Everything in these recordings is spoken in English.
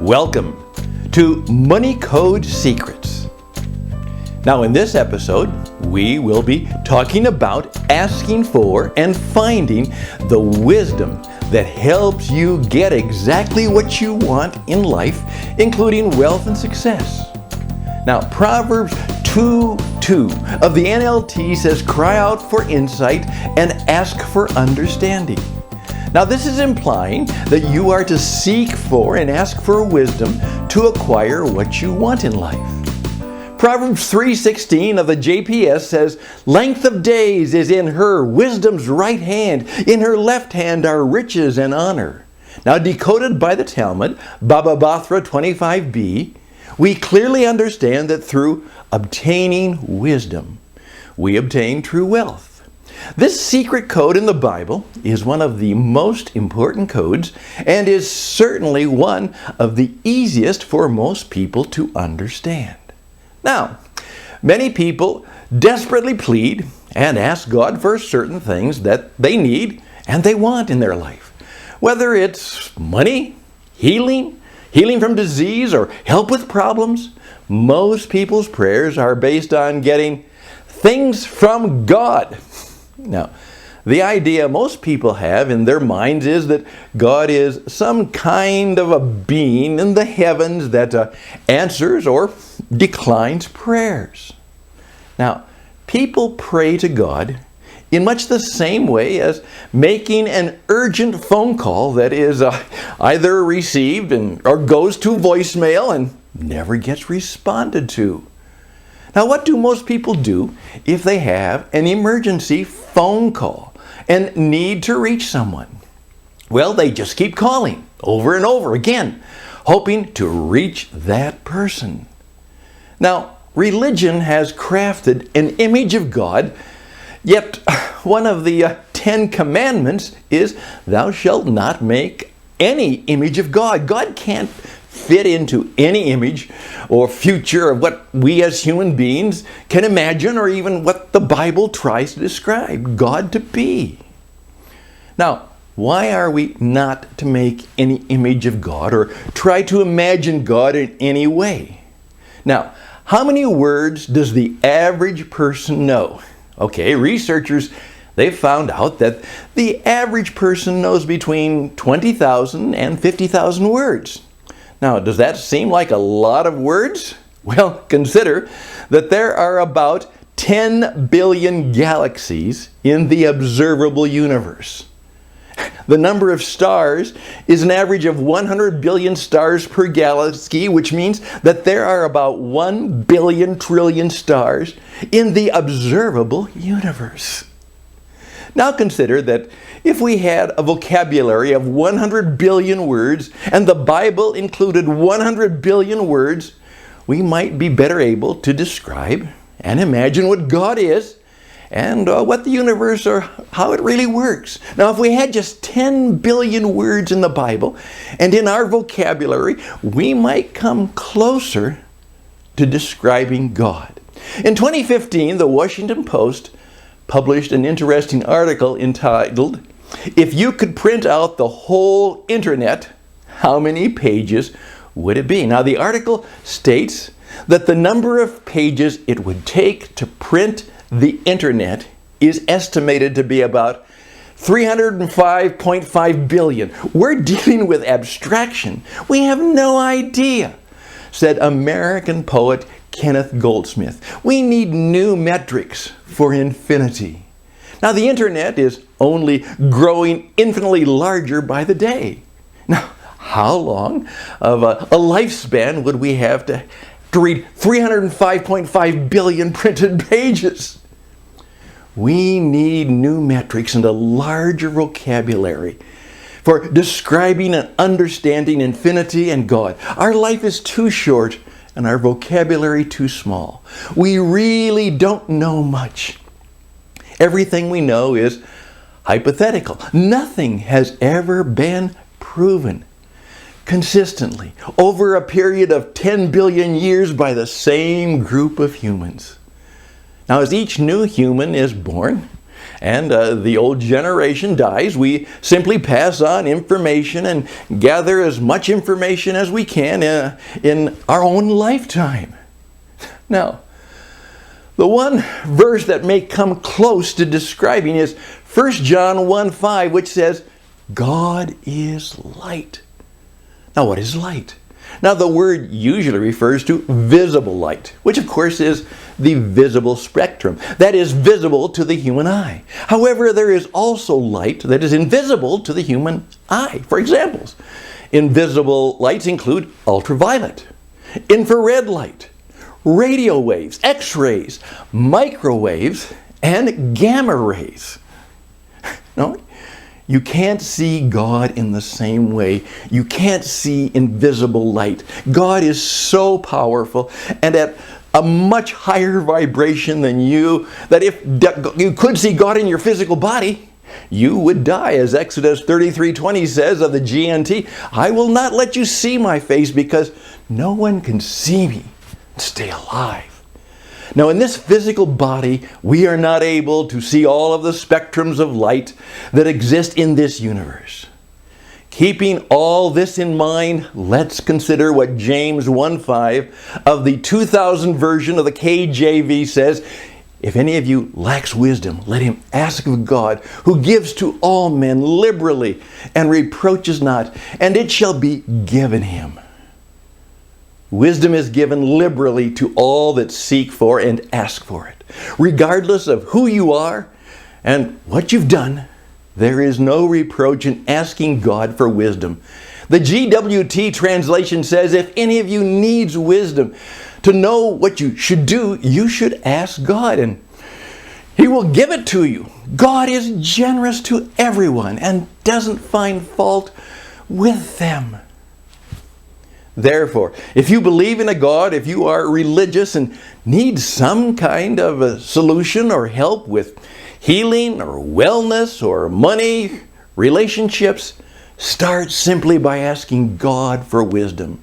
Welcome to Money Code Secrets. Now in this episode, we will be talking about asking for and finding the wisdom that helps you get exactly what you want in life, including wealth and success. Now Proverbs 2:2 of the NLT says, "Cry out for insight and ask for understanding." Now this is implying that you are to seek for and ask for wisdom to acquire what you want in life. Proverbs 3:16 of the JPS says, "Length of days is in her wisdom's right hand, in her left hand are riches and honor." Now decoded by the Talmud, Baba Batra 25b, we clearly understand that through obtaining wisdom, we obtain true wealth. This secret code in the Bible is one of the most important codes and is certainly one of the easiest for most people to understand. Now, many people desperately plead and ask God for certain things that they need and they want in their life. Whether it's money, healing from disease, or help with problems, most people's prayers are based on getting things from God. Now, the idea most people have in their minds is that God is some kind of a being in the heavens that answers or declines prayers. Now, people pray to God in much the same way as making an urgent phone call that is either received or goes to voicemail and never gets responded to. Now, what do most people do if they have an emergency phone call and need to reach someone? Well, they just keep calling over and over again, hoping to reach that person. Now, religion has crafted an image of God, yet one of the 10 commandments is, "Thou shalt not make any image of God." God can't fit into any image or future of what we as human beings can imagine, or even what the Bible tries to describe God to be. Now, why are we not to make any image of God or try to imagine God in any way? Now, how many words does the average person know? Okay, researchers, they've found out that the average person knows between 20,000 and 50,000 words. Now, does that seem like a lot of words? Well, consider that there are about 10 billion galaxies in the observable universe. The number of stars is an average of 100 billion stars per galaxy, which means that there are about 1 billion trillion stars in the observable universe. Now consider that if we had a vocabulary of 100 billion words and the Bible included 100 billion words, we might be better able to describe and imagine what God is and what the universe or how it really works. Now, if we had just 10 billion words in the Bible and in our vocabulary, we might come closer to describing God. In 2015, the Washington Post published an interesting article entitled, "If you could print out the whole internet, how many pages would it be?" Now the article states that the number of pages it would take to print the internet is estimated to be about 305.5 billion. We're dealing with abstraction. We have no idea, said American poet Kenneth Goldsmith. We need new metrics for infinity. Now the internet is only growing infinitely larger by the day. Now, how long of a lifespan would we have to read 305.5 billion printed pages? We need new metrics and a larger vocabulary for describing and understanding infinity and God. Our life is too short and our vocabulary too small. We really don't know much. Everything we know is hypothetical. Nothing has ever been proven consistently over a period of 10 billion years by the same group of humans. Now, as each new human is born and the old generation dies, we simply pass on information and gather as much information as we can in our own lifetime. Now, the one verse that may come close to describing is 1 John 1:5, which says, God is light. Now, what is light? Now, the word usually refers to visible light, which of course is the visible spectrum, that is visible to the human eye. However, there is also light that is invisible to the human eye. For examples, invisible lights include ultraviolet, infrared light, radio waves, X-rays, microwaves, and gamma rays. No? You can't see God in the same way. You can't see invisible light. God is so powerful and at a much higher vibration than you, that if you could see God in your physical body, you would die. As Exodus 33:20 says of the GNT, I will not let you see my face because no one can see me and stay alive. Now, in this physical body, we are not able to see all of the spectrums of light that exist in this universe. Keeping all this in mind, let's consider what James 1:5 of the 2000 version of the KJV says. If any of you lacks wisdom, let him ask of God, who gives to all men liberally and reproaches not, and it shall be given him. Wisdom is given liberally to all that seek for and ask for it. Regardless of who you are and what you've done, there is no reproach in asking God for wisdom. The GWT translation says, if any of you needs wisdom to know what you should do, you should ask God and He will give it to you. God is generous to everyone and doesn't find fault with them. Therefore, if you believe in a God, if you are religious and need some kind of a solution or help with healing or wellness or money, relationships, start simply by asking God for wisdom.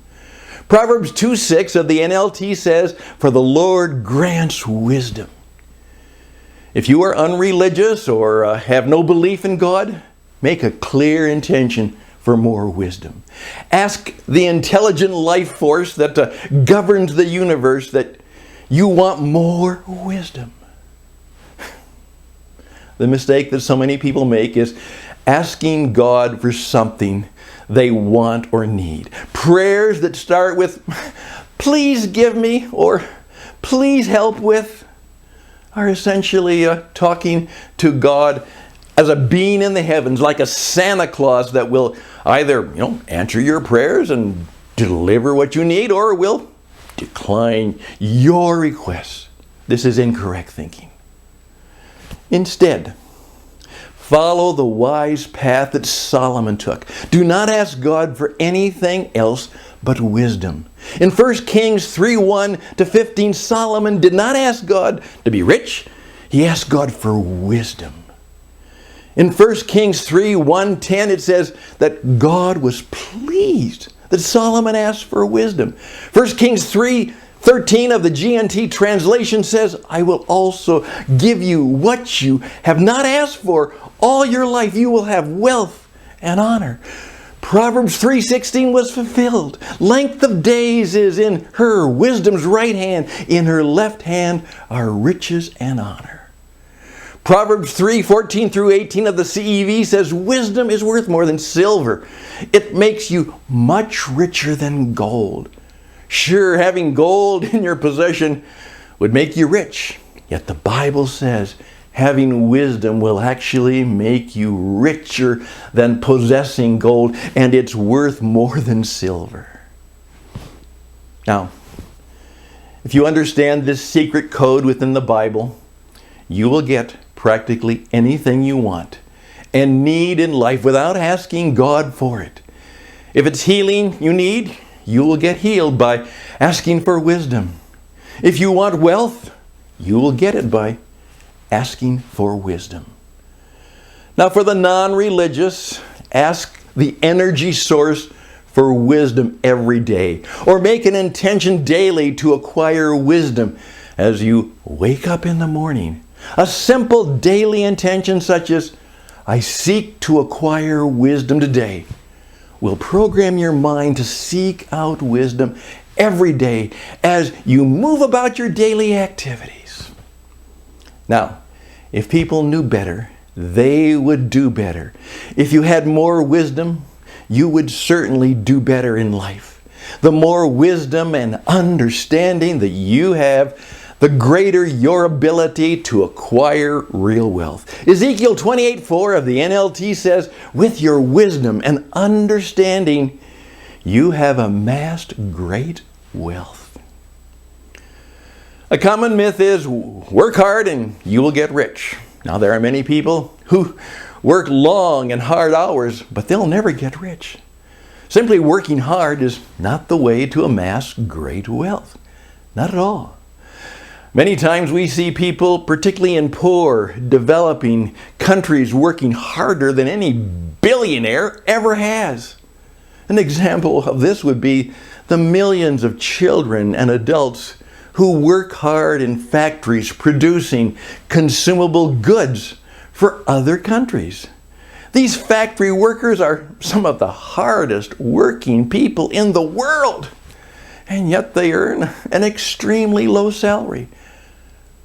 Proverbs 2:6 of the NLT says, for the Lord grants wisdom. If you are unreligious or have no belief in God, make a clear intention for more wisdom. Ask the intelligent life force that governs the universe that you want more wisdom. The mistake that so many people make is asking God for something they want or need. Prayers that start with, please give me, or please help with, are essentially talking to God as a being in the heavens, like a Santa Claus that will either, answer your prayers and deliver what you need, or will decline your requests. This is incorrect thinking. Instead, follow the wise path that Solomon took. Do not ask God for anything else but wisdom. In 1 Kings 3:1-15, Solomon did not ask God to be rich. He asked God for wisdom. In 1 Kings 3:1-10, it says that God was pleased that Solomon asked for wisdom. 1 Kings 3:13 of the GNT translation says, I will also give you what you have not asked for. All your life you will have wealth and honor. Proverbs 3:16 was fulfilled. Length of days is in her wisdom's right hand. In her left hand are riches and honor. Proverbs 3:14-18 of the CEV says, wisdom is worth more than silver. It makes you much richer than gold. Sure, having gold in your possession would make you rich. Yet the Bible says having wisdom will actually make you richer than possessing gold, and it's worth more than silver. Now, if you understand this secret code within the Bible, you will get practically anything you want and need in life without asking God for it. If it's healing you need, you will get healed by asking for wisdom. If you want wealth, you will get it by asking for wisdom. Now, for the non-religious, ask the energy source for wisdom every day, or make an intention daily to acquire wisdom as you wake up in the morning. A simple daily intention such as, I seek to acquire wisdom today, will program your mind to seek out wisdom every day as you move about your daily activities. Now, if people knew better, they would do better. If you had more wisdom, you would certainly do better in life. The more wisdom and understanding that you have, the greater your ability to acquire real wealth. Ezekiel 28:4 of the NLT says, with your wisdom and understanding, you have amassed great wealth. A common myth is, work hard and you will get rich. Now, there are many people who work long and hard hours, but they'll never get rich. Simply working hard is not the way to amass great wealth. Not at all. Many times we see people, particularly in poor, developing countries, working harder than any billionaire ever has. An example of this would be the millions of children and adults who work hard in factories producing consumable goods for other countries. These factory workers are some of the hardest working people in the world, and yet they earn an extremely low salary.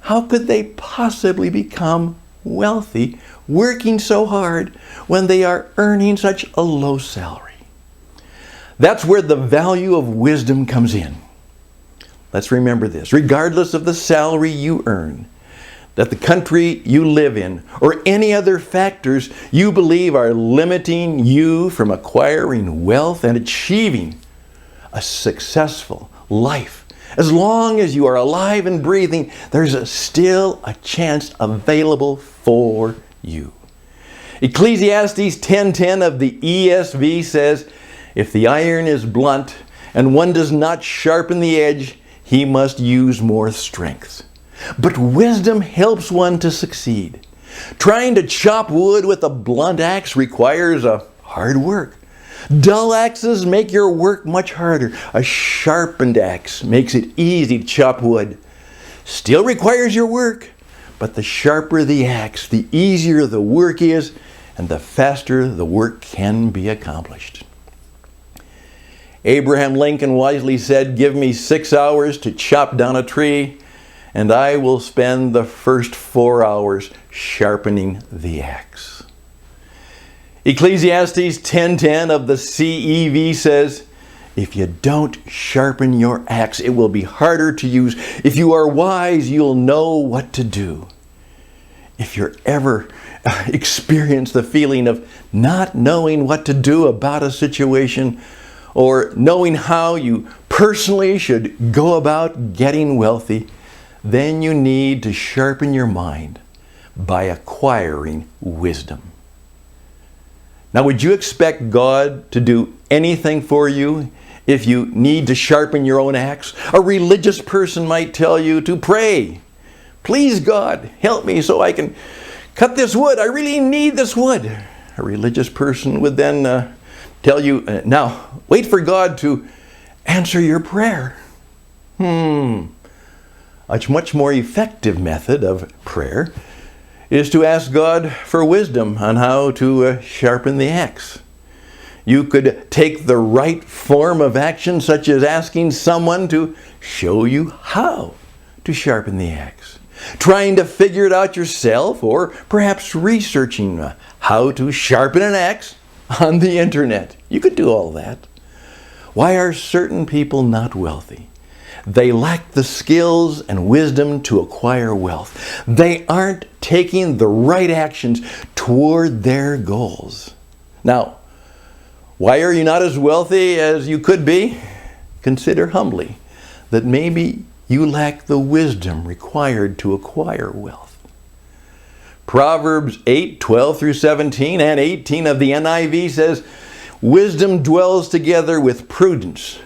How could they possibly become wealthy working so hard when they are earning such a low salary? That's where the value of wisdom comes in. Let's remember this. Regardless of the salary you earn, that the country you live in, or any other factors you believe are limiting you from acquiring wealth and achieving a successful life, as long as you are alive and breathing, there's still a chance available for you. Ecclesiastes 10:10 of the ESV says, if the iron is blunt and one does not sharpen the edge, he must use more strength. But wisdom helps one to succeed. Trying to chop wood with a blunt axe requires hard work. Dull axes make your work much harder. A sharpened axe makes it easy to chop wood. Still requires your work, but the sharper the axe, the easier the work is, and the faster the work can be accomplished. Abraham Lincoln wisely said, give me 6 hours to chop down a tree, and I will spend the first 4 hours sharpening the axe. Ecclesiastes 10:10 of the CEV says, if you don't sharpen your axe, it will be harder to use. If you are wise, you'll know what to do. If you're ever experienced the feeling of not knowing what to do about a situation, or knowing how you personally should go about getting wealthy, then you need to sharpen your mind by acquiring wisdom. Now, would you expect God to do anything for you if you need to sharpen your own axe? A religious person might tell you to pray. Please, God, help me so I can cut this wood. I really need this wood. A religious person would then tell you, now, wait for God to answer your prayer. A much more effective method of prayer is to ask God for wisdom on how to sharpen the axe. You could take the right form of action, such as asking someone to show you how to sharpen the axe, trying to figure it out yourself, or perhaps researching how to sharpen an axe on the internet. You could do all that. Why are certain people not wealthy? They lack the skills and wisdom to acquire wealth. They aren't taking the right actions toward their goals. Now, why are you not as wealthy as you could be? Consider humbly that maybe you lack the wisdom required to acquire wealth. Proverbs 8:12 through 17 and 18 of the NIV says, wisdom dwells together with prudence.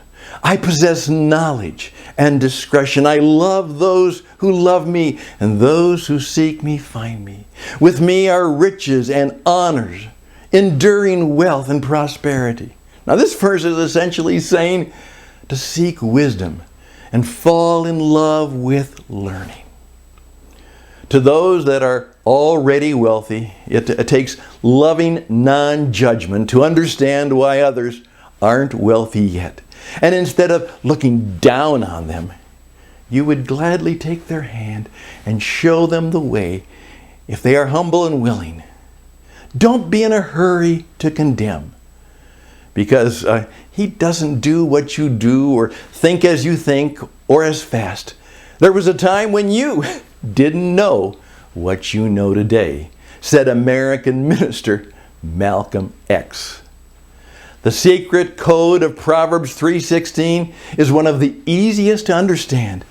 I possess knowledge and discretion. I love those who love me, and those who seek me find me. With me are riches and honors, enduring wealth and prosperity. Now, this verse is essentially saying to seek wisdom and fall in love with learning. To those that are already wealthy, it takes loving non-judgment to understand why others aren't wealthy yet. And instead of looking down on them, you would gladly take their hand and show them the way if they are humble and willing. Don't be in a hurry to condemn, because He doesn't do what you do or think as you think or as fast. There was a time when you didn't know what you know today, said American minister Malcolm X. The secret code of Proverbs 3:16 is one of the easiest to understand.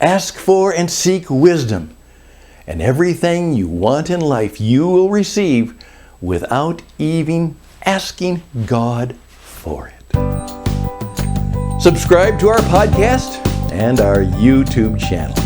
Ask for and seek wisdom, and everything you want in life you will receive without even asking God for it. Subscribe to our podcast and our YouTube channel.